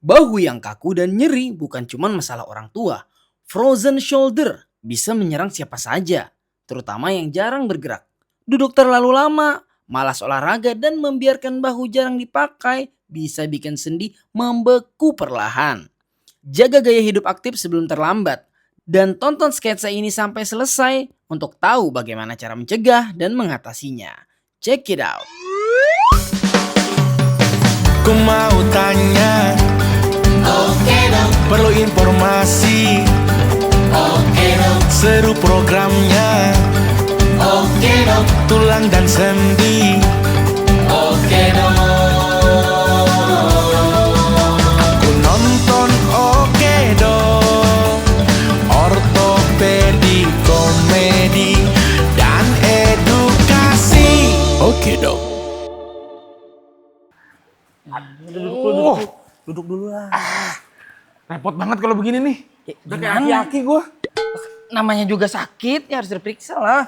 Bahu yang kaku dan nyeri bukan cuma masalah orang tua. Frozen shoulder bisa menyerang siapa saja, terutama yang jarang bergerak. Duduk terlalu lama, malas olahraga dan membiarkan bahu jarang dipakai bisa bikin sendi membeku perlahan. Jaga gaya hidup aktif sebelum terlambat dan tonton sketsa ini sampai selesai untuk tahu bagaimana cara mencegah dan mengatasinya. Check it out. Ku mau tanya, Oke dong, perlu informasi, oke dong, seru programnya, oke dong, tulang dan sendi. oke dong. Ku nonton oke dong, ortopedi, komedi, dan edukasi. Oke dong. Duduk dulu lah. Repot banget kalau begini nih. Udah kayak Gimana? aki-aki gue. Namanya juga sakit, ya harus diperiksa lah.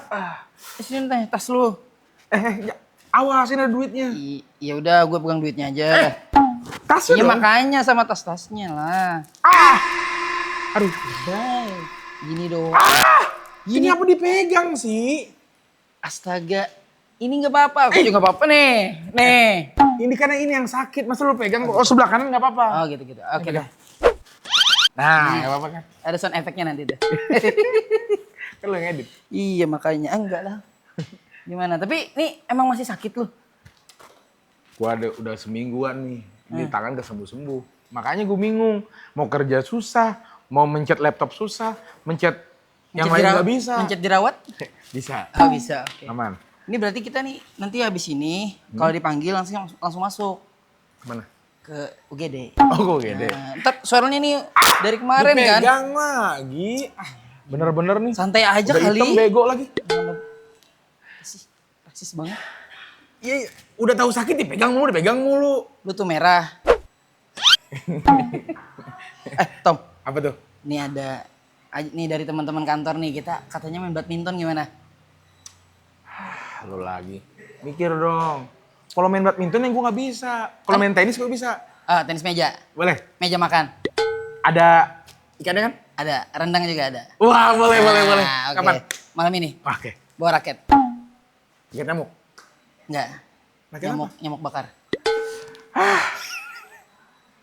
Sini teh, tas lu. Awasin ada duitnya. Ya udah, gue pegang duitnya aja. Tasnya Iya dong. makanya sama tas-tasnya lah. Aduh, Baik, gini dong. ini apa dipegang sih? Astaga, ini nggak apa-apa. Aku juga nggak apa-apa nih. Nih. Ini karena ini yang sakit, masa lu pegang? Oh sebelah kanan nggak apa-apa. Oh gitu-gitu. Oke dah. Nah, nggak apa-apa kan? Ada sound efeknya nanti deh. Kan lu yang edit. Iya makanya, enggak lah. Gimana? Tapi ini emang masih sakit lu? Gua udah semingguan nih, ini tangan gak sembuh-sembuh. Makanya gue bingung, mau kerja susah, mau mencet laptop susah, mencet yang lain nggak bisa. Mencet jerawat? Bisa, Oh bisa, oke. aman. Ini berarti kita nih nanti habis ini kalau dipanggil langsung masuk Kemana? ke UGD. Oh gue gede. Nah, ntar suaranya nih dari kemarin kan. Dipegang lagi. Bener-bener nih. Santai aja Udah kali. hitam bego lagi. Rasis banget. Iya, udah tahu sakit dipegang mulu. Lu tuh merah. Tom, Apa tuh? nih nih dari teman-teman kantor nih kita katanya main badminton gimana? Lu lagi. Mikir dong. Kalau main badminton yang gue nggak bisa. Kalau main tenis gue bisa. Tenis meja, Boleh? meja makan. Ada ikannya kan? Ada, rendang juga ada. Wah, boleh. Oke. Kapan? Malam ini Oke. bawa raket. Ikan nyamuk. Enggak. Raket Nyamuk bakar.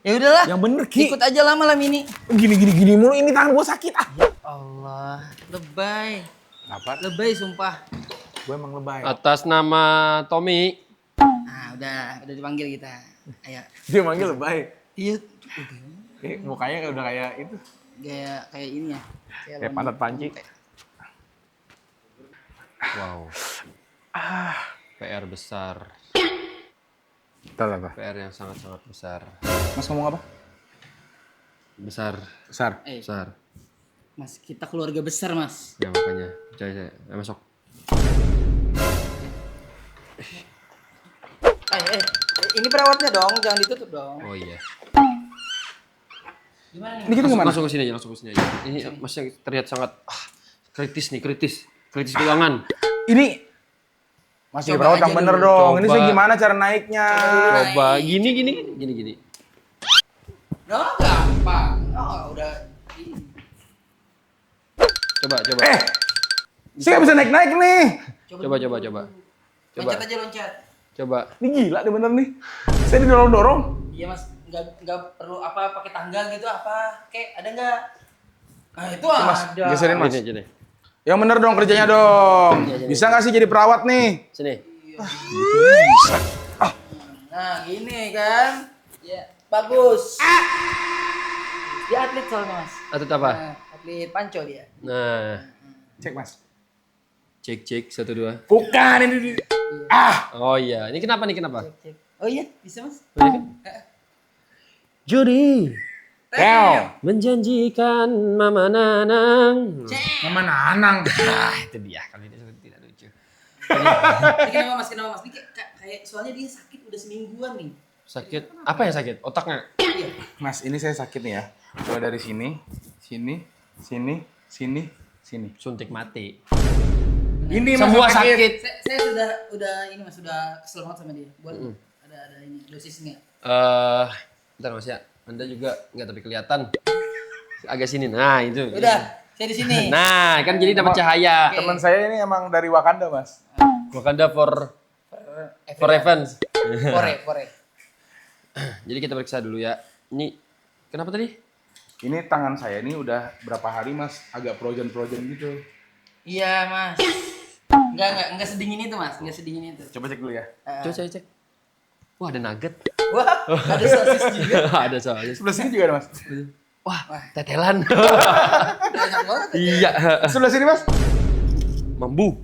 Ya udahlah. Yang bener, Ki. Ikut aja lah malam ini. Gini mulu, ini tangan gue sakit. Allah, lebay. Apa? Lebay sumpah. Gue emang lebay. Atas nama Tommy. Nah, udah dipanggil kita. Ayo. Dia manggil lebay. Iya. Mukanya udah kayak itu. Kayak ini ya. Kayak pantat panci. Wow. PR besar. Tahu apa? PR yang sangat-sangat besar. Mas ngomong apa? Besar. Besar. Besar. Mas, kita keluarga besar, Mas. Ya makanya. Coy. Masuk. Ini perawatnya dong, jangan ditutup dong. Oh iya. Gimana nih? Ini kita kemana? Langsung ke sini aja. Ini masih terlihat sangat kritis nih, kritis keuangan. Ini masih Coba perawat aja yang bener dulu. dong. Ini Coba. sih gimana cara naiknya? Coba gini. Oh, gampang. Oh, udah. Coba. Saya nggak bisa naik-naik nih. Coba. Loncat aja, loncat. Coba. Ini gila deh bener nih. Saya didorong-dorong. Iya, Mas. Nggak perlu apa pakai tanggal gitu apa? Kayak ada nggak? Nah, itu Mas, ada. geserin mas. Gini. Yang bener dong kerjanya dong. Bisa nggak sih jadi perawat nih? Sini. Nah, gini kan. Ya, bagus. Dia atlet soalnya, Mas. Atlet apa? Nah, atlet panco dia. Nah. Cek mas. Cek 1 2. Bukan ini. Oh iya. Ini kenapa? Cek. Oh iya, bisa, Mas. Oh, iya kan? Jody Teo. menjanjikan Mama Nanang. Mama Nanang. Itu dia kali ini tidak lucu. Ini kenapa, Mas? Ini kayak soalnya dia sakit udah semingguan nih. Sakit? Apa yang sakit? Otaknya? Iya. Mas ini saya sakit nih ya. Mulai dari sini. Suntik mati. Ini Semua Mas sakit. Saya udah ini Mas, sudah kesel banget sama dia. Buat ada ini dosisnya. Bentar Mas ya. Anda juga nggak tapi kelihatan. Agak sini. Nah, itu. Udah, saya di sini. Nah, kan jadi dapat cahaya. Teman saya ini emang dari Wakanda, Mas. Wakanda for events. Pore. Jadi kita periksa dulu ya. Ini kenapa tadi? Ini tangan saya ini udah berapa hari, Mas, agak frozen gitu. Iya, Mas. Enggak sedingin itu, Mas. Enggak sedingin itu. Coba cek dulu ya. Coba saya cek. Wah, ada nugget. Wah, ada sosis juga. Ada sosis. Sebelah sini juga ada, Mas. Wah, tetelan. Banyak banget. Iya. Sebelah sini, Mas. Mambu.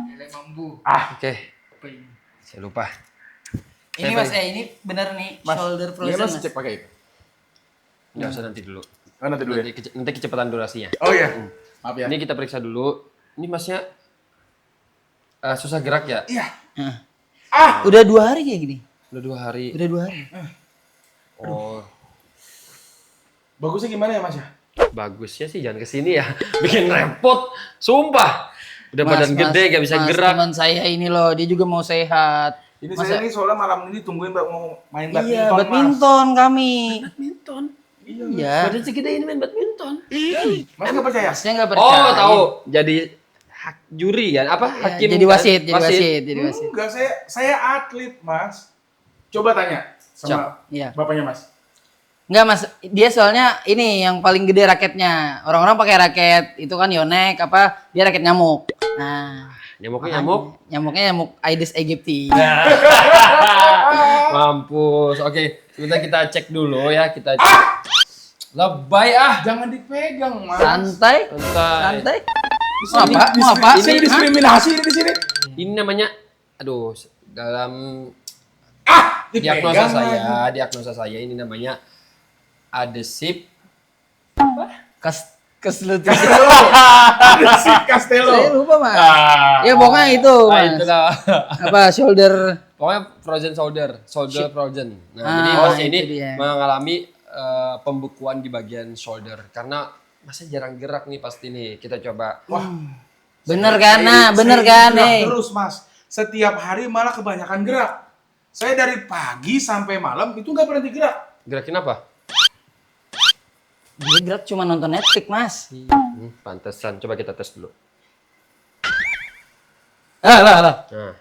Lele mambu. Oke. Apa ini? Saya lupa. Ini Mas, ini bener nih Mas, shoulder ini frozen, Mas Mas. cek pakai itu. Nggak usah nanti dulu. Oh, nanti dulu ya. Nanti kecepatan durasinya. Oh iya. Maaf ya. Ini kita periksa dulu. Ini Masnya susah gerak ya? Iya. Udah 2 hari kayak gini. Udah 2 hari. Udah 2 hari. Oh, Bagusnya gimana ya, Mas ya? bagusnya sih jangan kesini ya. Bikin repot. Sumpah. Udah badan gede gak bisa Mas, gerak. teman saya ini loh, dia juga mau sehat. Ini saya ini soalnya malam ini tungguin mau main badminton, Iya, Mas. badminton kami. Badminton. Iya. Badan segede ini main badminton. Mas nggak percaya? Masnya nggak percaya. Oh, tahu. Jadi juri kan? Apa? Ya, Hakim. jadi kan? wasit, jadi wasit. Enggak, saya atlet, Mas. Coba tanya sama Iya. bapaknya, Mas. Enggak, Mas, dia soalnya ini yang paling gede raketnya. Orang-orang pakai raket itu kan Yonex apa? Dia raket nyamuk. Nah, Nyamuknya nyamuk. nyamuknya nyamuk Aedes aegypti. Mampus. Oke, sebentar kita cek dulu ya. Kita cek. Lebay ah. Jangan dipegang, Mas. Santai. Santai. Mau apa? Mau apa? Saya diskriminasi ini di sini. Ini namanya, aduh, dalam Dipegang diagnosa saya ini namanya adesif. Keselutusan. Si Castello. Saya lupa, Mas. Ya pokoknya itu, Nah, Mas. itulah. Apa shoulder. Pokoknya frozen shoulder frozen. Nah, Ah, jadi Mas itu ini dia. mengalami pembekuan di bagian shoulder karena Masnya jarang gerak nih pasti nih. Kita coba. Wah, Bener kan? Nah, bener kan? Gerak Nih. terus, Mas. Setiap hari malah kebanyakan gerak. Saya dari pagi sampai malam itu nggak berhenti gerak. Gerakin apa? Dia gerak cuma nonton Netflix, Mas. Pantesan. Coba kita tes dulu. Lah. Nah, Lah. terus.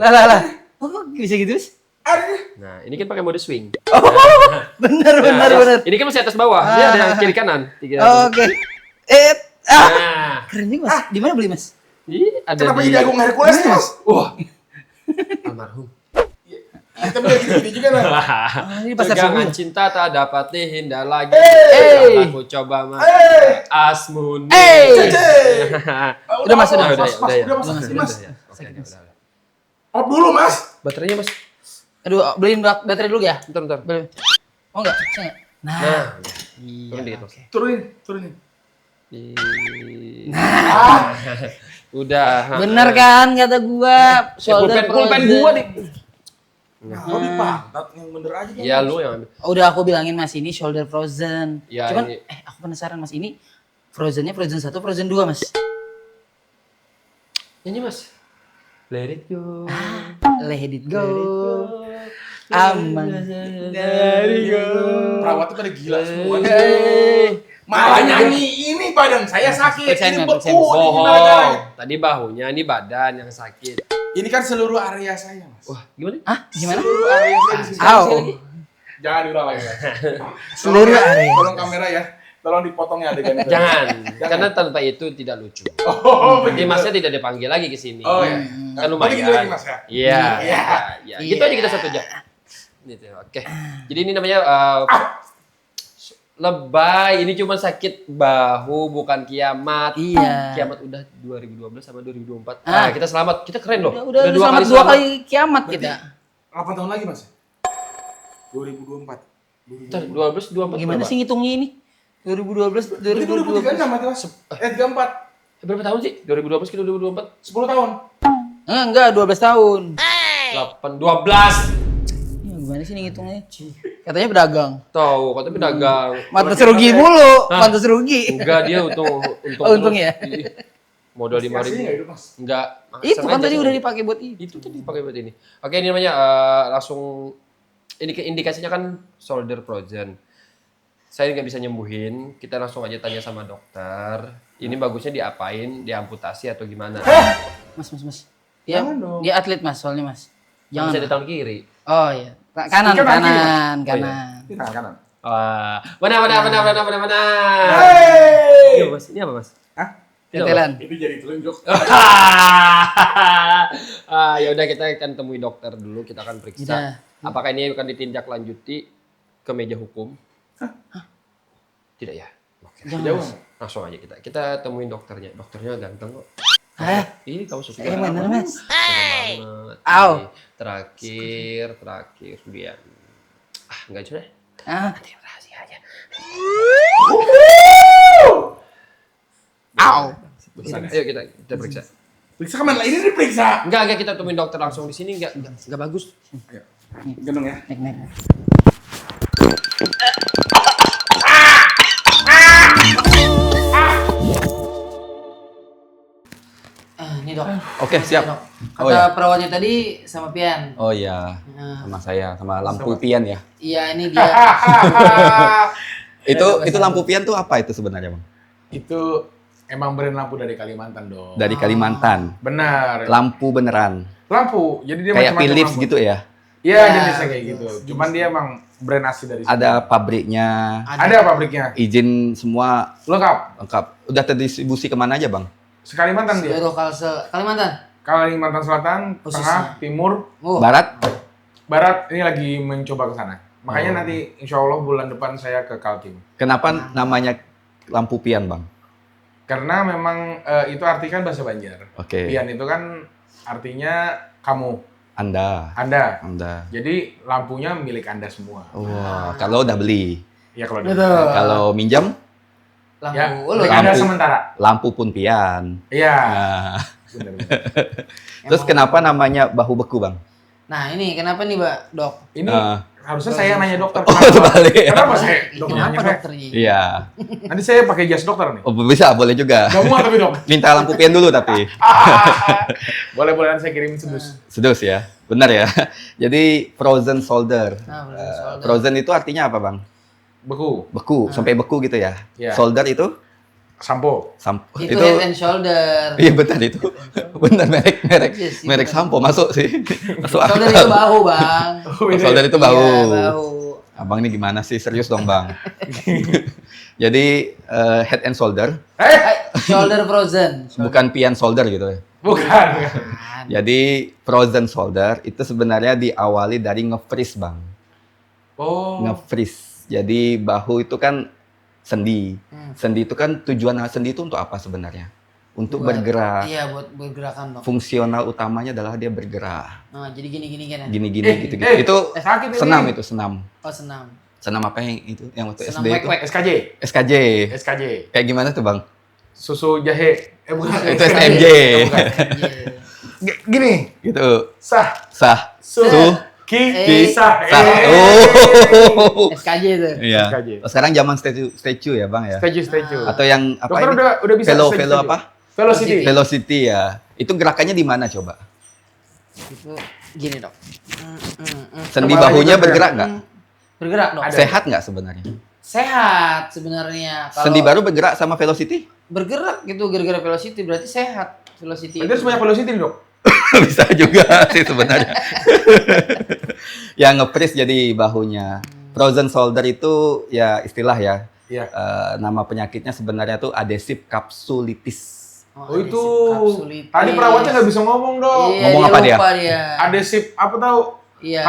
Lah. Oh, kok bisa gitu, Mas? Nah, ini kan pakai mode swing. Bener. Ini kan masih atas bawah. Dia ada kiri kanan. Oke. Nah, Keren juga, Mas. Di mana beli, Mas? ini ada Kenapa di. jadi Agung Hercules, Mas? Wah, almarhum. Kita udah gini juga, Mas. Ini pasar Pegangan subuh. cinta tak dapat dihindar lagi. Hey. Aku coba mas. Hey. Asmuni. Udah, Mas, udah. Udah, Mas. ya. Udah, Mas. Udah, Mas. ya. Oke, udah. Off dulu, Mas. Baterainya mas. Aduh, beliin baterai dulu ya. Bentar. Beli. Oh enggak, saya enggak. Nah, Nah, iya. turun dikit mas. Turunin. Nah. Udah. Bener kan kata gua, shoulder pulpen frozen. gua nih. Kalau di pantat yang bener aja kan. Iya lu yang ambil. Udah aku bilangin, Mas, ini shoulder frozen. Ya, Cuman ini- aku penasaran, Mas, ini frozennya frozen 1, frozen 2, Mas. Nyanyi mas. Let it go. Let it go. Aman. Perawatnya pada gila semua. Hey. Malah nyanyi ini badan saya sakit. Periksain, Ini periksain. beku. Ini gimana caranya? Bohong. Tadi bahunya, ini badan yang sakit. Ini kan seluruh area saya, Mas. Wah, gimana? Hah? Gimana? Seluruh area saya di sini. Aw. Jangan diulang lagi, Mas. Seluruh Tolong ya, area. Tolong kamera ya. Tolong dipotong ya adegan itu. Jangan, karena tanpa itu tidak lucu. Oh, Nanti begitu. masnya tidak dipanggil lagi ke sini. Oh ya. Kan lumayan. Gitu lagi, Mas ya. Iya. Iya. Iya. Gitu aja kita satu jam. Gitu. Oke. Jadi ini namanya lebay. Ini cuma sakit bahu, bukan kiamat. Iya. Kiamat udah 2012 sama 2024. Ah. Nah, kita selamat. Kita keren loh. Udah selamat dua kali kiamat kita. 8 tahun lagi, Mas. 2024. Ntar, 12, 24 Gimana berapa? sih ngitungnya ini? 2012, Berarti 2036 mati, Mas. 34. Berapa tahun sih? 2012 ke 2024? 10 tahun. Enggak, 12 tahun. 8, 12. Ya, gimana sih nih ngitungnya? Katanya pedagang. Tahu, katanya pedagang. Pantes rugi mulu, pantes rugi. Enggak, dia untung Oh, untung terus. ya? Iya. Modal 5.000. Aslinya nggak itu, Mas? Enggak. Itu kan sengaja tadi sih. udah dipakai buat ini. Itu tadi dipakai buat ini. Oke, ini namanya langsung ini indikasinya kan shoulder frozen. Saya nggak bisa nyembuhin, kita langsung aja tanya sama dokter. Ini bagusnya diapain, diamputasi atau gimana? Mas. Dia atlet Mas, soalnya Mas. Jangan bisa di Jangan. tangan kiri. Oh iya. Kanan. Ini kan Oh, Di tangan kanan. Wah, mana. Ini apa, Mas? Ini apa, Mas? Hah? Ini apa? Tetelan. Itu jadi telunjuk. Ya udah kita akan temui dokter dulu, kita akan periksa. Udah. Apakah ini akan ditindaklanjuti ke meja hukum? Tidak ya? Oke. Jangan, Jauh. Mas. Langsung aja kita temuin dokternya. Dokternya ganteng kok. Ini kamu suka Yang mana Mas? banget. Au. Ini terakhir dia. Enggak sudah. Ah. Rahasia aja. Au. Ayo kita periksa. Periksa kemana? Ini diperiksa. Enggak kita temuin dokter langsung di sini enggak bagus. Gendong ya. Naik. Ini dok. Oke, siap. Dok. Kata Oh, ya. perawatnya tadi sama Pian. Oh iya, Nah, sama saya, sama lampu pian ya. iya ini dia. Itu lampu pian tuh apa itu sebenarnya, Bang? Itu emang brand lampu dari Kalimantan dong. Dari Kalimantan. Benar. Lampu beneran. Lampu. Jadi dia Kayak macam-macam Philips lampu. gitu ya. Iya, Ya, jenisnya kayak gitu. Cuman dia emang brand asli dari sini. Ada pabriknya, Ada pabriknya. izin semua Lengkap. lengkap. Udah terdistribusi kemana aja, Bang? Sekalimantan dia. Seluruh Kalimantan. Kalimantan Selatan, Posisinya. Tengah, Timur, Oh. Barat? Barat. Ini lagi mencoba ke sana. Makanya Oh. nanti insya Allah bulan depan saya ke Kaltim. Kenapa namanya lampu pian, Bang? Karena memang itu arti kan bahasa Banjar. Oke. Pian itu kan artinya kamu, Anda. Anda. Jadi lampunya milik Anda semua. Wah, kalau udah beli. Ya kalau Betul. dari- Kalau minjam, Lampu. ya, Oh, milik lampu. Anda Lampu. sementara. lampu pun pian. Iya. Nah, Benar. terus kenapa namanya bahu beku, Bang? Nah ini kenapa nih Mbak Dok? Ini Ah. harusnya saya nanya dokter. Oh, terbalik. Kenapa saya dokter Kenapa nanya saya? dokternya? Iya. Nanti saya pakai jas dokter nih. Oh, bisa, boleh juga. Gak muat tapi dok. Minta lampu pian dulu tapi. Boleh nanti saya kirim sedus. Sedus ya. Benar ya. Jadi frozen shoulder. Nah, frozen shoulder. Frozen itu artinya apa, Bang? Beku. Beku, sampai beku gitu ya. Iya. Shoulder itu Sampo. Itu head and shoulder. Iya benar itu. Benar merek Iya sih, merek benar. sampo masuk sih. Masuk Shoulder akal. itu bahu Bang. Oh, shoulder itu bahu. Iya, bahu. Abang ini gimana sih? Serius dong, Bang. Jadi head and shoulder, Shoulder frozen. bukan pian shoulder gitu ya. Bukan. Jadi frozen shoulder itu sebenarnya diawali dari nge-freeze, Bang. Oh. Nge-freeze. Jadi bahu itu kan sendi. Hmm. Sendi itu kan tujuan sendi itu untuk apa sebenarnya? Untuk Buat- bergerak. Iya buat bergerakan dok. Fungsional utamanya adalah dia bergerak. Nah, jadi gini kan ya. Gini-gini Eh, gitu-gitu. eh, Itu sakit ini. senam itu, senam. Oh senam. Senam apa yang itu? Yang waktu Senam SD itu? wek-wek. SKJ. SKJ. SKJ. Kayak gimana tuh, Bang? Susu jahe. Bukan. Itu SMJ. Bukan. Iya. Gini. Gitu. Sah. Sah. Su. Eh. Sah. Sah. Oh. SKJ itu. Iya. SKJ. Oh, sekarang zaman statue ya, Bang ya? Statue. Atau yang apa Dokter ini? udah bisa. Velo, statue. velo apa? Velocity. Velocity ya. Itu gerakannya di mana coba? Itu gini dok. Sendi Kepalanya bahunya juga bergerak nggak? Bergerak dok. Ada. Sehat nggak sebenarnya? Sehat sebenarnya. Kalau Sendi baru bergerak sama velocity? bergerak gitu gara-gara velocity berarti sehat. Velocity. Berarti harus banyak velocity nih, dok. Bisa juga sih sebenarnya. Yang nge-freeze jadi bahunya. Frozen shoulder itu ya istilah ya. Iya. Nama penyakitnya sebenarnya tuh adhesive capsulitis. Oh itu. kapsulitis. Tadi perawatnya nggak bisa ngomong, dok. Iya, Ngomong apa dia? lupa dia? Adhesif apa tahu? Iya.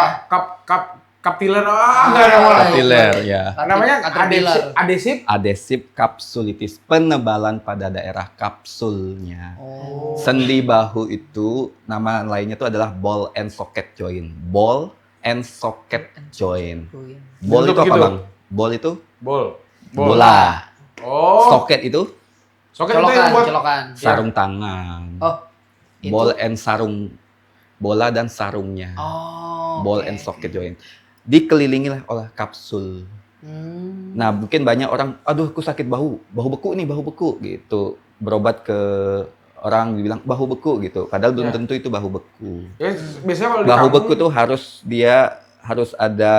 Kaptiler. Nggak ada yang ngomong. Capillary ya. Namanya Caterpillar. adhesif. Adhesive capsulitis, penebalan pada daerah kapsulnya. Oh. Sendi bahu itu nama lainnya itu adalah ball and socket joint. Ball and socket joint. Ball Bentuk itu apa, begitu? Bang? Ball itu Bol. bola. Oh. Socket itu Soket itu yang Colokan, buat. colokan. sarung tangan. Oh. Itu. Ball and sarung. Bola dan sarungnya. Oh. Ball oke, and oke. socket joint. Dikelilingi oleh kapsul. Hmm. Nah, mungkin banyak orang, aduh aku sakit bahu beku nih, bahu beku gitu. Berobat ke orang dibilang bahu beku gitu. Padahal belum Ya. tentu itu bahu beku. Ya, biasanya kalau di Bahu kampung, beku tuh harus ada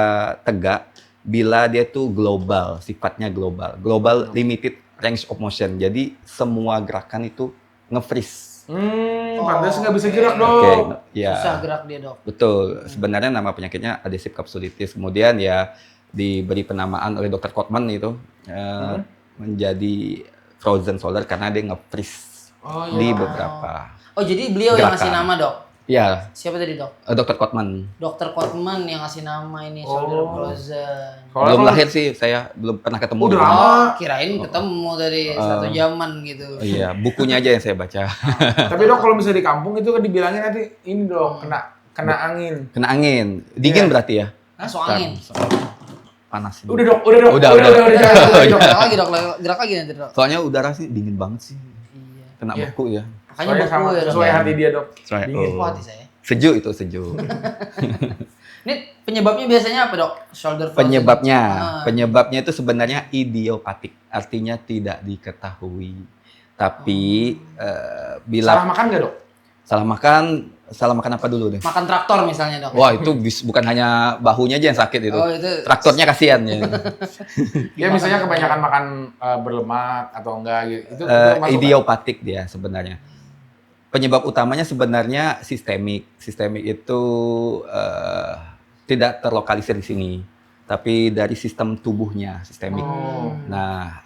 tegak bila dia tuh global, sifatnya global. Global limited range of motion. Jadi semua gerakan itu nge-freeze. pantas nggak bisa gerak Oke, dong. ya. Susah gerak dia, Dok. Betul. Sebenarnya nama penyakitnya adhesive capsulitis. Kemudian ya diberi penamaan oleh Dr. Kotman itu menjadi frozen shoulder karena dia nge-freeze Oh, di iya. beberapa. Oh, jadi beliau yang ngasih Gerakan. nama, Dok. Ya, Siapa tadi, Dok? Dr. Kotman. Dokter Kotman yang ngasih nama ini shoulder frozen. Soalnya Belum kalau- lahir sih, saya belum pernah ketemu. Udah gitu. lama. Oh, kirain ketemu dari satu zaman gitu. Oh, iya, bukunya aja yang saya baca. Tapi dok kalau misalnya di kampung itu kan dibilangin nanti ini dok kena angin. Kena angin, dingin Iya. berarti ya? Masuk angin. Panas. Udah dok, udah dok, Udah. jangan, jangan. Gerak lagi, Dok. Gerak lagi nanti, Dok. Soalnya udara sih dingin banget sih. Iya. Kena Iya. beku ya. Makanya Soalnya beku sama ya, Dok. sesuai hati dia dok. Soalnya, Dingin. Beku hati saya. Sejuk itu, sejuk. Ini penyebabnya biasanya apa, Dok? Shoulder frozen. Penyebabnya itu sebenarnya idiopatik, artinya tidak diketahui. Tapi bila Salah makan nggak dok? salah makan apa dulu deh? Makan traktor misalnya, Dok. Wah, itu bukan hanya bahunya aja yang sakit itu. Oh, itu Traktornya kasihan ya. Ya misalnya kebanyakan makan berlemak atau enggak gitu. Itu Eh, masuk idiopatik dia sebenarnya. Penyebab utamanya sebenarnya sistemik. Sistemik itu tidak terlokalisir di sini, tapi dari sistem tubuhnya sistemik. Oh. Nah,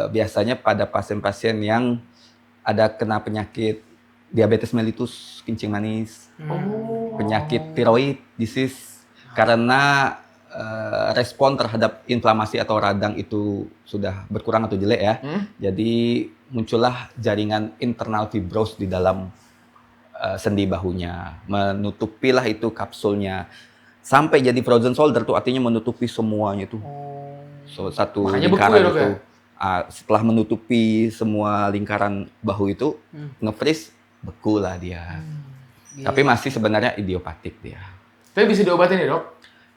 biasanya pada pasien-pasien yang ada kena penyakit diabetes mellitus, kencing manis, penyakit tiroid disease, karena respon terhadap inflamasi atau radang itu sudah berkurang atau jelek ya. Jadi muncullah jaringan internal fibros di dalam sendi bahunya, menutupilah itu kapsulnya. Sampai jadi frozen shoulder tuh artinya menutupi semuanya tuh. So, satu Makanya beku lingkaran ya, Dok, itu. ya? Setelah menutupi semua lingkaran bahu itu, nge-freeze, beku lah dia. Tapi masih sebenarnya idiopatik dia. Tapi bisa diobatin ya dok?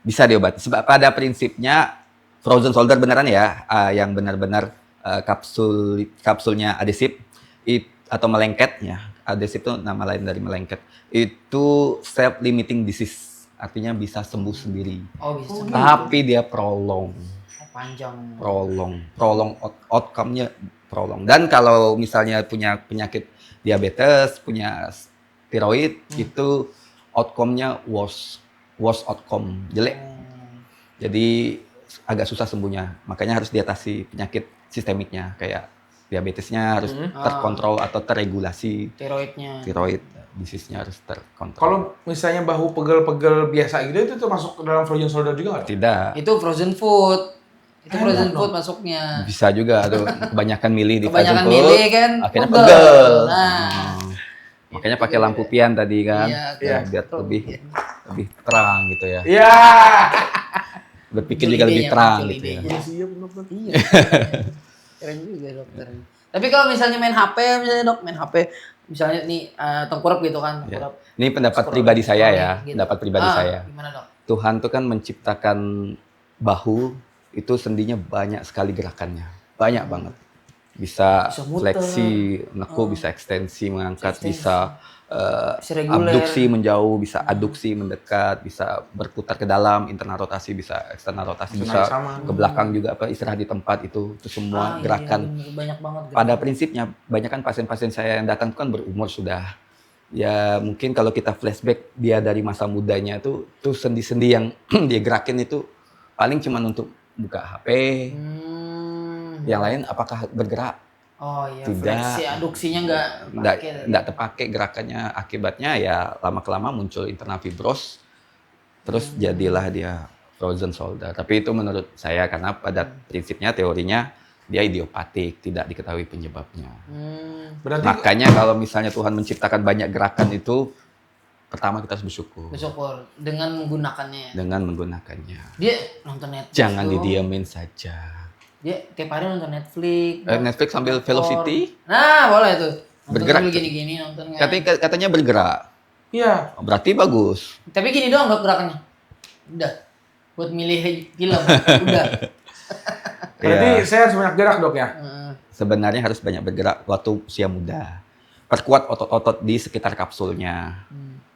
Bisa diobati. Sebab pada prinsipnya frozen shoulder beneran ya, yang benar-benar kapsulnya adhesif atau melengket ya. Adhesif itu nama lain dari melengket. Itu self limiting disease, artinya bisa sembuh sendiri. Oh, bisa. Tapi dia prolong Panjang. outcome-nya prolong. Dan kalau misalnya punya penyakit diabetes, punya tiroid, itu outcome-nya worse outcome, jelek. Jadi agak susah sembuhnya. Makanya harus diatasi penyakit sistemiknya, kayak diabetesnya harus terkontrol atau terregulasi. Tiroidnya. Tiroid disease-nya harus terkontrol. Kalau misalnya bahu pegel-pegel biasa gitu itu tuh masuk ke dalam frozen shoulder juga nggak dok? Tidak. Itu frozen food. Itu frozen food masuknya. Bisa juga tuh, kebanyakan milih di Kebanyakan frozen food, milih kan, akhirnya pegel. pegel. Nah. Makanya pakai lampu pian tadi kan, Iya, ya, biar lebih terang gitu ya. Iya. Berpikir Muncul juga lebih idenya, terang muncul gitu ya. idenya. Siap dokter. Iya. Keren juga dokter. Tapi kalau misalnya main HP, misalnya dok, main HP, misalnya nih tengkurap gitu kan, Ya. tengkurap. Ini pendapat Scroll, pribadi saya ya, scrolling gitu. pendapat pribadi saya. Gimana dok? Tuhan tuh kan menciptakan bahu itu sendinya banyak sekali gerakannya, banyak banget. Bisa Bisa muter. fleksi, neku, bisa ekstensi, mengangkat, Ekstensi. bisa Bisa reguler. abduksi menjauh, bisa aduksi mendekat, bisa berputar ke dalam, internal rotasi, bisa eksternal rotasi, Bisa bisa naik sama. ke belakang juga, apa istirahat di tempat itu semua Iya, gerakan. bener, banyak banget. Pada prinsipnya, banyak kan pasien-pasien saya yang datang itu kan berumur sudah. Ya mungkin kalau kita flashback dia dari masa mudanya tuh sendi-sendi yang dia gerakin itu paling cuma untuk buka HP. Yang lain apakah bergerak? Oh iya, Tidak. fleksi aduksinya Nggak terpakai gerakannya. Akibatnya ya lama-kelama muncul internal fibros. Terus jadilah dia frozen shoulder. Tapi itu menurut saya karena pada prinsipnya teorinya dia idiopatik, tidak diketahui penyebabnya. Berarti Makanya kalau misalnya Tuhan menciptakan banyak gerakan itu, pertama kita harus bersyukur bersyukur dengan menggunakannya. dengan menggunakannya. Dia nonton Netflix. Jangan tuh. didiamin saja. Dia tiap hari nonton Netflix. Netflix sambil velocity, Nah, boleh tuh. Nonton Bergerak sambil tuh. gini-gini nonton kan. katanya bergerak. iya. Berarti bagus. Tapi gini doang dok gerakannya. Udah. Buat milih film. Udah. Berarti Ya, saya harus banyak gerak dok ya. Heeh. sebenarnya harus banyak bergerak waktu usia muda. perkuat otot-otot di sekitar kapsulnya.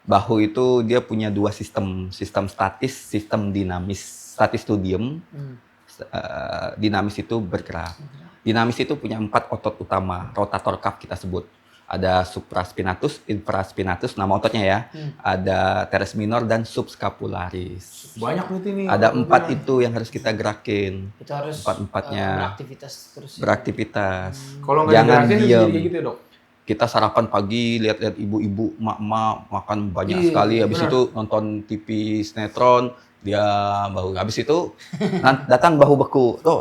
Bahu itu dia punya 2 sistem, sistem statis, sistem dinamis. Statis itu diem, dinamis itu bergerak. Dinamis itu punya 4 otot utama, rotator cuff kita sebut. Ada supraspinatus, infraspinatus, nama ototnya ya. Ada teres minor dan subscapularis. Banyak berarti nih. Ada 4 itu yang harus kita gerakin. Itu harus Empat-empatnya. beraktivitas terus. Beraktivitas. Kalau nggak Jangan digerakin diem. jadi kayak gitu ya, Dok? Kita sarapan pagi, lihat-lihat ibu-ibu, mak-mak makan banyak Iya, sekali. Habis benar. itu nonton TV sinetron, dia bahu. Habis itu datang bahu beku. Dok,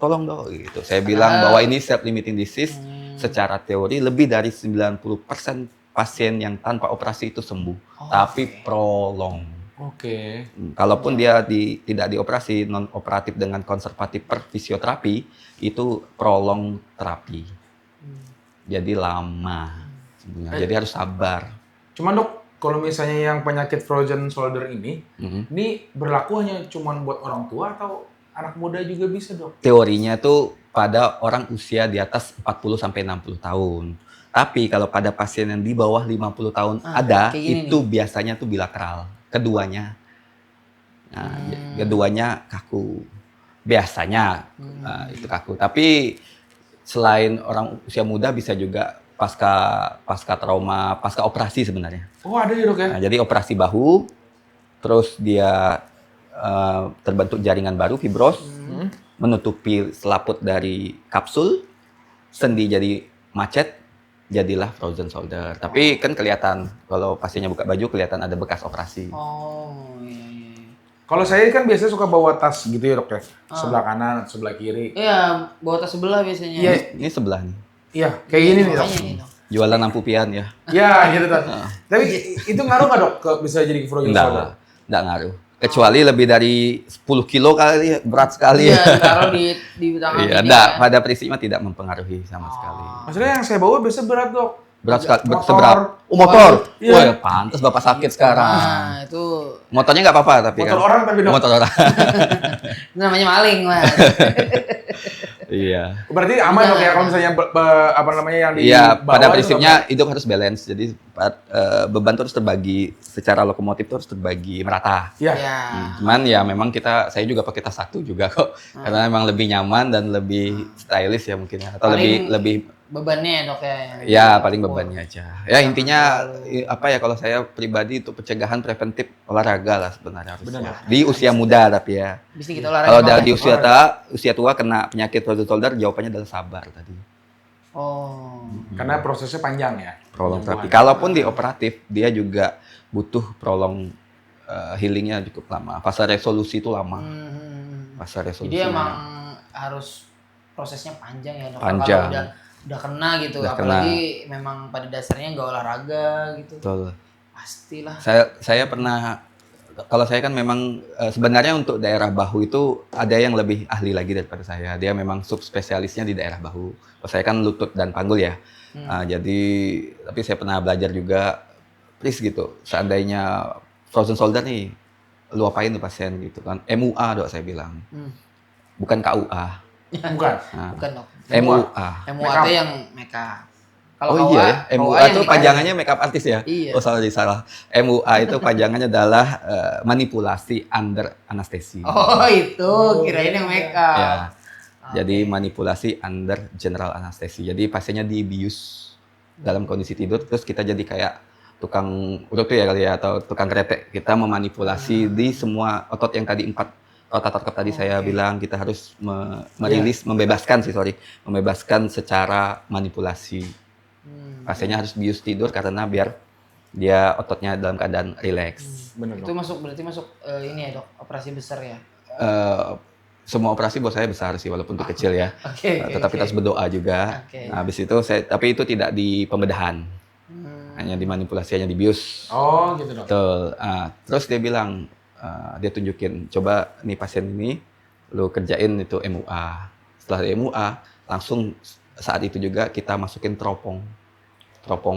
tolong dok. Gitu. Saya bilang bahwa ini self-limiting disease. Secara teori lebih dari 90% pasien yang tanpa operasi itu sembuh. Tapi prolong. Oke. Kalaupun dia tidak dioperasi, non operatif dengan konservatif per fisioterapi, itu prolong terapi. Jadi lama. Sebenarnya. Jadi harus sabar. Cuman Dok, kalau misalnya yang penyakit frozen shoulder ini, ini berlaku hanya cuman buat orang tua atau anak muda juga bisa, Dok? Teorinya tuh pada orang usia di atas 40 sampai 60 tahun. Tapi kalau pada pasien yang di bawah 50 tahun ada, kayak gini itu biasanya tuh bilateral. Keduanya. Nah, keduanya kaku. Biasanya itu kaku. Tapi selain orang usia muda bisa juga pasca trauma, pasca operasi sebenarnya. Oh, ada ya, Dok ya? Nah, jadi operasi bahu, terus dia terbentuk jaringan baru, fibros, menutupi selaput dari kapsul, sendi jadi macet, jadilah frozen shoulder. Tapi kan kelihatan, kalau pasiennya buka baju, kelihatan ada bekas operasi. Oh, iya. Kalau saya kan biasanya suka bawa tas gitu ya, Dok ya? Sebelah kanan, sebelah kiri. Iya, bawa tas sebelah biasanya. Iya. Ini sebelah nih, Iya, kayak gini nih, Dok. Makanya nih, Dok. jualan lampu pian ya. Iya, gitu, Dok. Tapi itu ngaruh nggak, Dok, bisa jadi frozen shoulder? Enggak ngaruh. Kecuali lebih dari 10 kilo kali, berat sekali. Iya, taruh di tangan Iya, ini enggak, ya. pada prinsipnya tidak mempengaruhi sama sekali. Maksudnya yang saya bawa biasanya berat, Dok. Berat sekali, Motor. seberapa? Oh, motor. Iya. Wah, pantas Bapak sakit sekarang. Nah, itu Motornya nggak apa-apa tapi Motor kan. orang tapi, Dok. Motor orang. itu namanya maling, Mas. Iya. Berarti aman, Dok ya, kalau misalnya apa namanya yang di Iya, bawah pada itu prinsipnya hidup harus balance. Jadi beban itu harus terbagi secara lokomotif itu harus terbagi merata. Iya. Ya. Cuman ya memang saya juga pakai tas satu juga kok. Karena memang lebih nyaman dan lebih stylish ya mungkin ya. Atau Paling lebih bebannya ya, Dok ya. ya paling bebannya aja. Ya intinya apa ya, kalau saya pribadi itu pencegahan preventif olahraga lah sebenarnya harus. Ya. Di usia muda tapi ya. Bisa kita olahraga. Kalau banget. udah di usia tua kena penyakit frozen shoulder, jawabannya adalah sabar tadi. Oh. Karena prosesnya panjang ya. Prolong terapi. Kalaupun di operatif, dia juga butuh prolong healingnya cukup lama. Fase resolusi itu lama. Fase resolusi. Jadi emang harus prosesnya panjang ya, Dok. Panjang. Kalau udah kena gitu, Udah apalagi memang pada dasarnya nggak olahraga gitu. Betul. Pastilah. Saya pernah, kalau saya kan memang sebenarnya untuk daerah bahu itu ada yang lebih ahli lagi daripada saya. Dia memang subspesialisnya di daerah bahu. Kalau saya kan lutut dan panggul ya. Jadi, tapi saya pernah belajar juga, please gitu, seandainya frozen shoulder nih, lu apain tuh pasien gitu kan. MUA Dok saya bilang. Bukan KUA. Bukan. Nah, Bukan, Dok. MUA. MUA itu yang makeup. Kalau Oh iya ya, MUA itu yang panjangannya makeup artis ya? Iya. Oh salah. MUA itu panjangannya adalah manipulasi under anestesi. Oh, itu kirain yang makeup. Ya. Jadi manipulasi under general anestesi. Jadi pasiennya dibius dalam kondisi tidur, terus kita jadi kayak tukang urut tuh ya kali ya, atau tukang kretek. Kita memanipulasi di semua otot yang tadi 4 otot tadi saya bilang, kita harus merilis, membebaskan secara manipulasi. Pasiennya harus bius tidur karena biar dia ototnya dalam keadaan rileks. Benar, Itu berarti masuk ini ya, Dok, operasi besar ya. Semua operasi buat saya besar sih, walaupun itu kecil ya. Oke. Tetapi kita harus berdoa juga. Oke. Nah, habis itu tapi itu tidak di pembedahan. Hanya dimanipulasi, hanya dibius. Oh, gitu, Dok. Betul. Terus dia bilang, dia tunjukin, coba nih pasien ini, lu kerjain itu MUA. Setelah MUA, langsung saat itu juga kita masukin teropong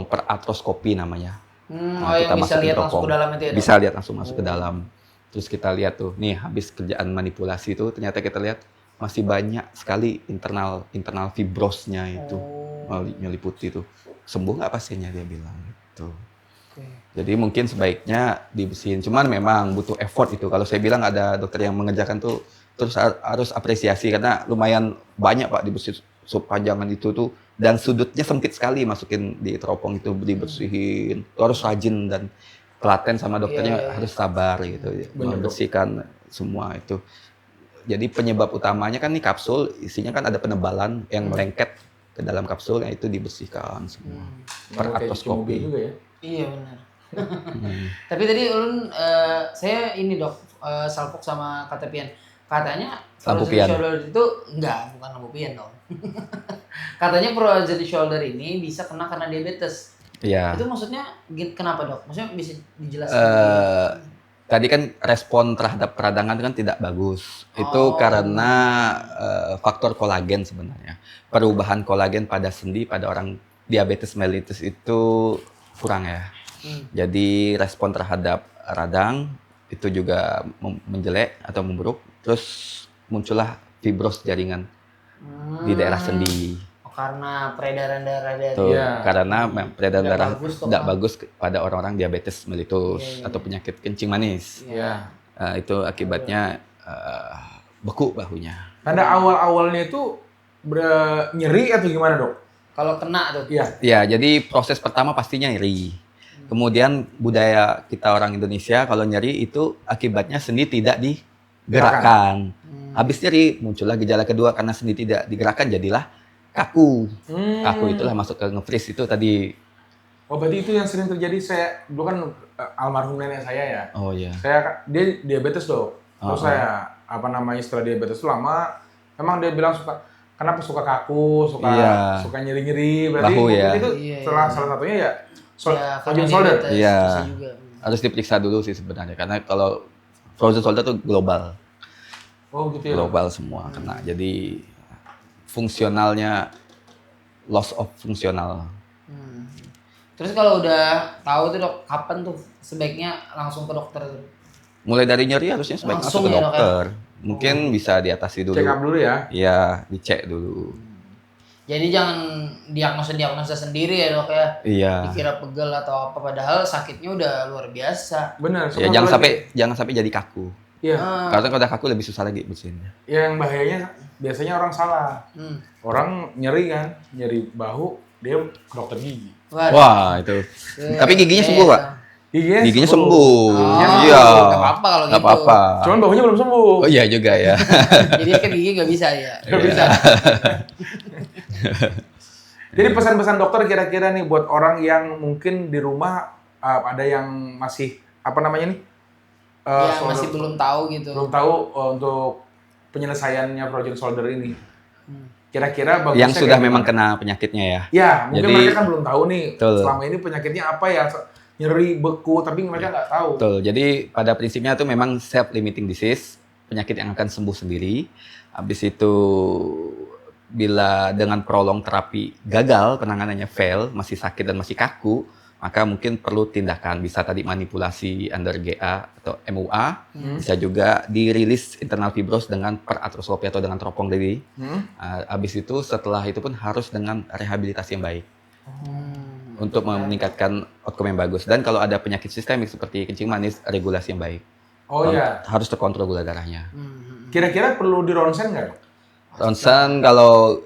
per artroskopi namanya. Yang bisa lihat langsung ke dalam itu ya, Dok? Bisa lihat langsung masuk ke dalam. Terus kita lihat tuh, nih habis kerjaan manipulasi itu, ternyata kita lihat masih banyak sekali internal fibrosnya itu, meliputi itu. sembuh nggak pasiennya, dia bilang gitu. Jadi mungkin sebaiknya dibersihin. Cuman memang butuh effort itu. Kalau saya bilang ada dokter yang mengerjakan tuh terus harus apresiasi karena lumayan banyak Pak dibersihin sepanjangan itu tuh, dan sudutnya sempit sekali masukin di teropong itu dibersihin. Itu harus rajin dan telaten sama dokternya, harus sabar gitu membersihkan semua itu. Jadi penyebab utamanya kan nih kapsul, isinya kan ada penebalan yang melengket ke dalam kapsul, yang itu dibersihkan semua. Per Kayak cuci mobil artroskopi. juga ya. Iya benar. Tapi tadi ulun saya ini dok salpok sama kata Pian. Katanya Lampu frozen pian. shoulder itu bukan lampu pian dong. Katanya frozen shoulder ini bisa kena karena diabetes. Iya. Itu maksudnya kenapa dok? Maksudnya bisa dijelaskan? Tadi kan respon terhadap peradangan kan tidak bagus. Itu karena faktor kolagen sebenarnya. Perubahan kolagen pada sendi pada orang diabetes mellitus itu kurang ya. Jadi respon terhadap radang itu juga menjelek atau memburuk. Terus muncullah fibros jaringan di daerah sendi. Karena peredaran darah dari Tuh, Iya. karena peredaran Tidak darah bagus tuh, tidak Kang. bagus pada orang-orang diabetes mellitus atau penyakit kencing manis. Iya. Itu akibatnya beku bahunya. Tanda awal-awalnya itu nyeri atau gimana dok? kalau kena tuh. Iya. Ya, jadi proses pertama pastinya nyeri. Kemudian budaya kita orang Indonesia kalau nyeri itu akibatnya sendi tidak digerakkan. Habis nyeri muncullah gejala kedua karena sendi tidak digerakkan, jadilah kaku. Kaku itulah masuk ke nge-freeze itu tadi. Oh berarti itu yang sering terjadi. Saya dulu kan almarhum nenek saya ya. Oh iya. Dia diabetes dok. Terus saya setelah diabetes itu lama, memang dia bilang kenapa suka kaku, Iya. suka nyeri-nyeri. Berarti Bahu ya. itu Iya, salah satunya ya Ya, frozen karena shoulder. diabetes Iya. bisa juga. Harus diperiksa dulu sih sebenarnya karena kalau frozen shoulder tuh global. Oh gitu ya. Global semua kena. Jadi fungsionalnya loss of fungsional. Terus kalau udah tahu tuh dok, kapan tuh sebaiknya langsung ke dokter? Mulai dari nyeri harusnya sebaiknya Langsung masuk ke ya, Dok, ya? dokter. Mungkin bisa diatasi dulu. Check up dulu ya. Iya, dicek dulu. Jadi jangan diagnosa sendiri ya dok ya. Iya. Dikira pegel atau apa, padahal sakitnya udah luar biasa. Benar. Ya jangan sampai jadi kaku. Iya. Karena kalau udah kaku lebih susah lagi bersihinnya. Yang bahayanya biasanya orang salah. Hmm. Orang nyeri kan, nyeri bahu, dia ke dokter gigi. Waduh. Wah, itu. Tapi giginya sembuh, Pak. Giginya sembuh. Oh, Iya. nggak apa-apa kalau Nggak gitu. apa-apa. Cuman bahunya belum sembuh. Oh iya juga ya. Jadi ke gigi nggak bisa ya. Nggak bisa. Jadi pesan-pesan dokter kira-kira nih buat orang yang mungkin di rumah ada yang masih apa namanya nih? Ya shoulder- masih belum tahu gitu. belum tahu untuk penyelesaiannya frozen shoulder ini. Kira-kira bagusnya Yang sudah kayak memang gimana? kena penyakitnya ya. Ya, mungkin Jadi- mereka kan belum tahu nih Betul. selama ini penyakitnya apa ya, nyeri, beku, tapi mereka nggak tahu. Betul. Jadi pada prinsipnya itu memang self-limiting disease, penyakit yang akan sembuh sendiri. Habis itu bila dengan prolong terapi gagal, penanganannya fail, masih sakit dan masih kaku, maka mungkin perlu tindakan. Bisa tadi manipulasi under GA atau MUA, bisa juga dirilis internal fibros dengan peratroskopi atau dengan teropong tadi. Habis itu setelah itu pun harus dengan rehabilitasi yang baik. Untuk meningkatkan outcome yang bagus. Dan kalau ada penyakit sistemik seperti kencing manis, regulasi yang baik. Oh iya. Harus terkontrol gula darahnya. Kira-kira perlu di ronsen nggak? Ronsen kalau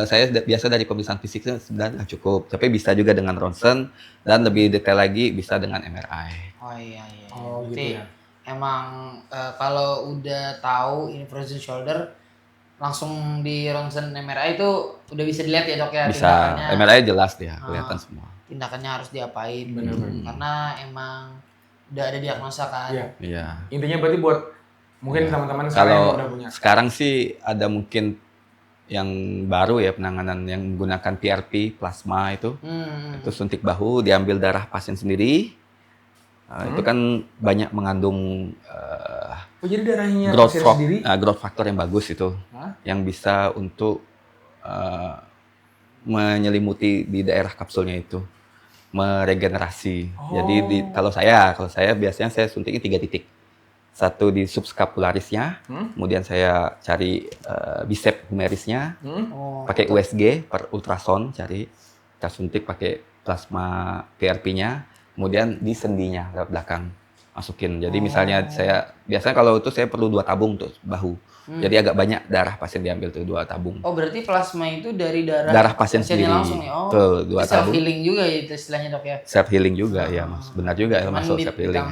saya biasa dari pemeriksaan fisik sebenarnya cukup. Tapi bisa juga dengan ronsen dan lebih detail lagi bisa dengan MRI. Oh iya iya. Oh, Berarti gitu ya. emang kalau udah tahu ini frozen shoulder langsung di ronsen MRI itu udah bisa dilihat ya dok ya Bisa tindakannya. MRI jelas dia kelihatan semua. Tindakannya harus diapain Bener-bener. karena emang udah ada diagnosa kan. Iya. Iya. Intinya berarti buat mungkin teman-teman sekarang yang Kalau udah punya. sekarang sih ada mungkin yang baru ya penanganan yang menggunakan PRP plasma itu. Itu suntik bahu, diambil darah pasien sendiri. Itu kan banyak mengandung Oh jadi darahnya growth, pasien sendiri? growth factor yang bagus itu, yang bisa untuk menyelimuti di daerah kapsulnya itu, meregenerasi. Jadi kalau saya biasanya saya suntiknya 3 titik. Satu di subscapularisnya, kemudian saya cari bicep humerisnya, Oh, pakai USG per ultrasound, cari kita suntik pakai plasma PRP-nya, kemudian di sendinya lewat belakang masukin. Jadi misalnya saya biasanya kalau itu saya perlu 2 tabung tuh bahu. Jadi agak banyak darah pasien diambil tuh 2 tabung. Oh berarti plasma itu dari darah Darah pasien pasiennya sendiri. langsung ya? Oh, Tuh, 2 self tabung. healing juga ya itu istilahnya dok ya? Self healing juga ya Mas. Benar juga ya Cuman masuk self healing.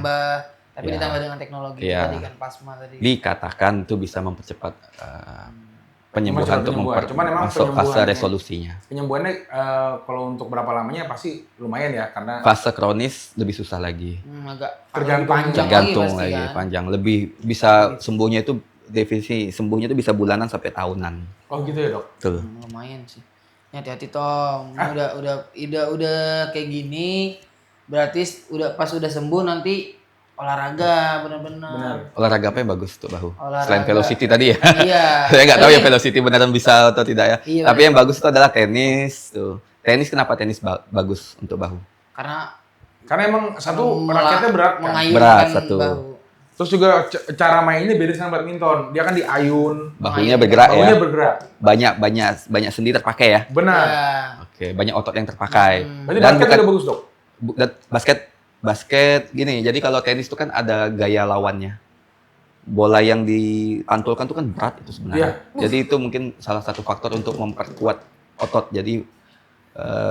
tapi Ya. ditambah dengan teknologi Ya. tadi kan plasma tadi. Dikatakan itu bisa mempercepat penyembuhan untuk penyembuhan. Cuman emang masuk fase penyembuhannya- resolusinya. Penyembuhannya kalau untuk berapa lamanya pasti lumayan ya karena Fase kronis lebih susah lagi. Agak Tergantung- panjang Tergantung pasti lagi kan. panjang. Lebih bisa sembuhnya itu definisi sembuhnya itu bisa bulanan sampai tahunan. oh gitu ya dok. Tuh. Lumayan sih. Ini hati-hati Tom. Udah kayak gini berarti udah sembuh nanti olahraga bener-bener. Benar. Olahraga apa yang bagus tuh bahu? Olahraga. Selain velocity tadi ya. Iya. Saya nggak tahu ya Tapi- velocity beneran bisa atau tidak ya. Iya, Tapi yang bagus itu adalah tenis tuh. Tenis kenapa tenis bagus untuk bahu? Karena Emang satu raketnya berat kan. mengayunkan Berat, satu. bahu. Terus juga cara mainnya beda sama badminton. Dia kan diayun, Bahunya bergerak ya. bahunya bergerak. Banyak sendi terpakai ya. Benar. Ya. Oke, banyak otot yang terpakai. Berarti Dan basket bukan juga bagus dok. basket gini. Jadi kalau tenis itu kan ada gaya lawannya. Bola yang dipantulkan itu kan berat itu sebenarnya. Jadi itu mungkin salah satu faktor untuk memperkuat otot. Jadi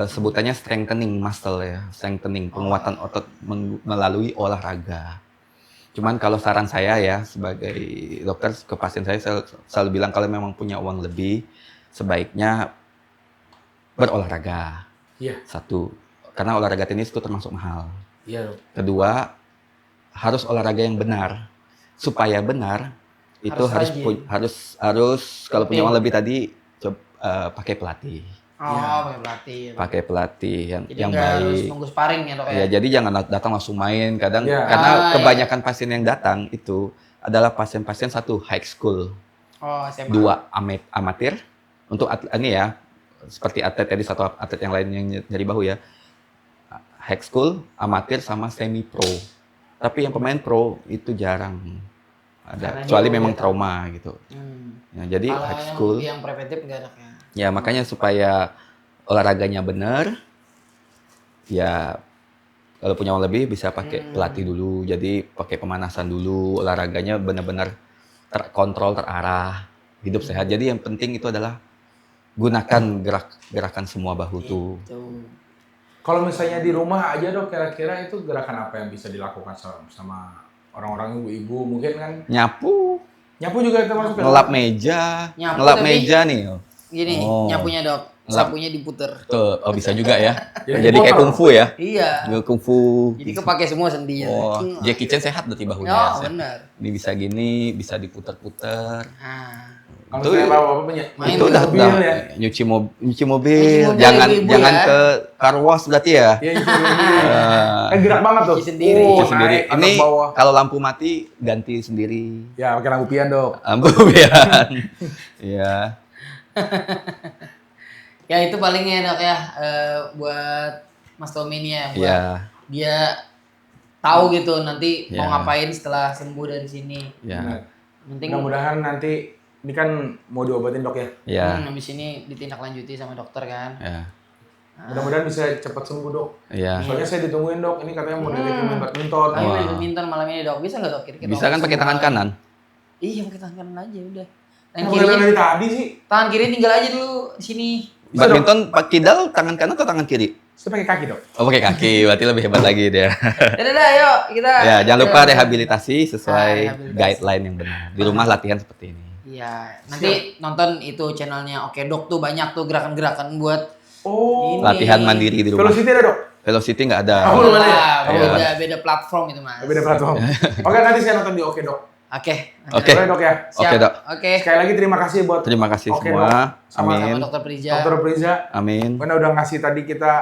sebutannya strengthening muscle ya, strengthening penguatan otot melalui olahraga. Cuman kalau saran saya ya sebagai dokter ke pasien saya selalu bilang kalau memang punya uang lebih sebaiknya berolahraga. Iya. Satu, karena olahraga tenis itu termasuk mahal. Iya dok. Kedua, harus olahraga yang benar. Supaya benar itu Harus harus kalau punya uang lebih tadi pakai pelatih. Pakai pelatih Jadi yang nggak harus baik. nunggu sparring ya dok ya? Ya, jadi jangan datang langsung main. Kadang Ya. karena Ah, kebanyakan pasien yang datang itu adalah pasien-pasien satu high school, Oh SMA. 2 amatir untuk ini ya seperti atlet tenis atau atlet yang lain yang nyari bahu ya. High school, amatir sama semi pro. Tapi yang pemain pro itu jarang ada, Karena kecuali dia memang udah- trauma gitu. Ya, jadi Kalau high school. yang preventif nggak dok ya? Ya makanya supaya olahraganya benar, ya kalau punya uang lebih bisa pakai pelatih dulu. Jadi pakai pemanasan dulu, olahraganya benar-benar terkontrol, terarah, hidup sehat. Jadi yang penting itu adalah gunakan gerakan semua bahu tuh. Tuh. Kalau misalnya di rumah aja dok, kira-kira itu gerakan apa yang bisa dilakukan sama orang-orang ibu-ibu mungkin kan? Nyapu, Nyapu juga termasuk. ngelap meja, Nyapu ngelap tapi- meja nih. Gini, Oh. nyapunya dok, Ngelap. sapunya diputer. Tuh, oh bisa juga ya. Jadi Jadi kayak dipotong. kungfu ya. Iya. Kungfu. Jadi kepake semua sendinya. Oh, Jackie Chan sehat berarti bahunya. Oh, Sehat. benar. Ini bisa gini, bisa diputer-puter. Nah, Kalau Itu- saya bapak-bapak punya Main Itu di udah mobil ya. nyuci mobil, Nyuci mobil jangan ibu-ibu jangan ya. ke car wash berarti ya. Iya itu mobil. Eh, Kan gerak banget tuh. Cuci sendiri. Oh, Cuci sendiri. naik, Ini atas bawah. kalau lampu mati ganti sendiri. Ya pakai lampu pian dok. Lampu pian. Iya. ya itu palingnya dok ya buat Mas Tommy ini ya. Buat Iya. dia tahu gitu nanti mau Ya. ngapain setelah sembuh dari sini. Iya. Benar. Penting Mudah-mudahan nanti ini kan mau diobatin dok ya. Iya. habis ini ditindaklanjuti sama dokter kan. Iya. Mudah-mudahan bisa cepat sembuh dok. Iya. Soalnya saya ditungguin dok. Ini katanya mau diajakin main badminton. Ayo Wah. badminton malam ini dok, bisa nggak dok? Kira-kira Bisa kan pakai tangan kanan? Iya pakai tangan kanan aja udah. Tangan Kenapa kiri, dari tadi sih? tangan kiri tinggal aja dulu di sini. Bisa, Badminton Pak Kidal tangan kanan atau tangan kiri? Saya pakai kaki dok. Oh, pakai kaki. Berarti lebih hebat lagi dia. Dadah, yuk kita. Ya, jangan lupa rehabilitasi sesuai Rehabilitasi. guideline yang benar. Di rumah latihan seperti ini. Iya, nanti nonton itu channelnya Oke Dok tuh banyak tuh gerakan-gerakan buat Oh. Ini. Latihan mandiri di rumah. Velocity ada dok? Velocity nggak ada. Oh, belum ada ya? beda beda platform itu mas. Beda platform. Oke nanti saya nonton di Oke dok. Oke. Oke. Boleh dok ya. Siap. Oke, Dok. Oke. Sekali lagi terima kasih buat Terima kasih Oke, semua. Dok. Sama Amin. Dokter Priza. Dokter Priza. Amin. Karena udah ngasih tadi kita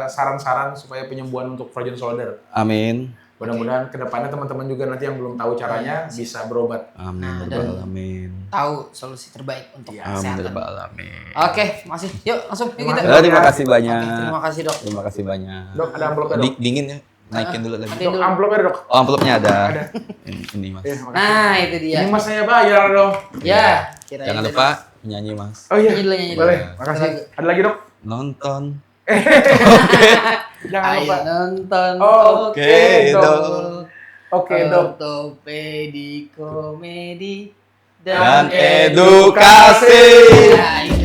saran-saran supaya penyembuhan untuk frozen shoulder. Amin. Mudah-mudahan kedepannya teman-teman juga nanti yang belum tahu caranya bisa berobat. Amin. Nah, Ya dan- Rabbal alamin. Tahu solusi terbaik untuk Amin. Ya kesehatan. Rabbal alamin. Oke, masih. Yuk langsung yuk kita. Terima kasih banyak. Oke, terima kasih dok. Terima kasih banyak. Dok ada amplopnya dok. Dingin ya. Naikin dulu lagi. Nanti Dok dulu. amplopnya dok. Oh, amplopnya ada. Ini Mas. Iya, makasih. Nah itu dia. Ini mas saya bayar dong. Ya. kirain Jangan tadi. lupa nyanyi Mas. Oh iya. Nyanyi dulu, nyanyi dulu. Boleh. Satu Makasih. lagi. Ada lagi dok? Nonton Jangan Ayo lupa. nonton Oke dong. Oke dong. Ortopedi komedi Dan edukasi. Nah,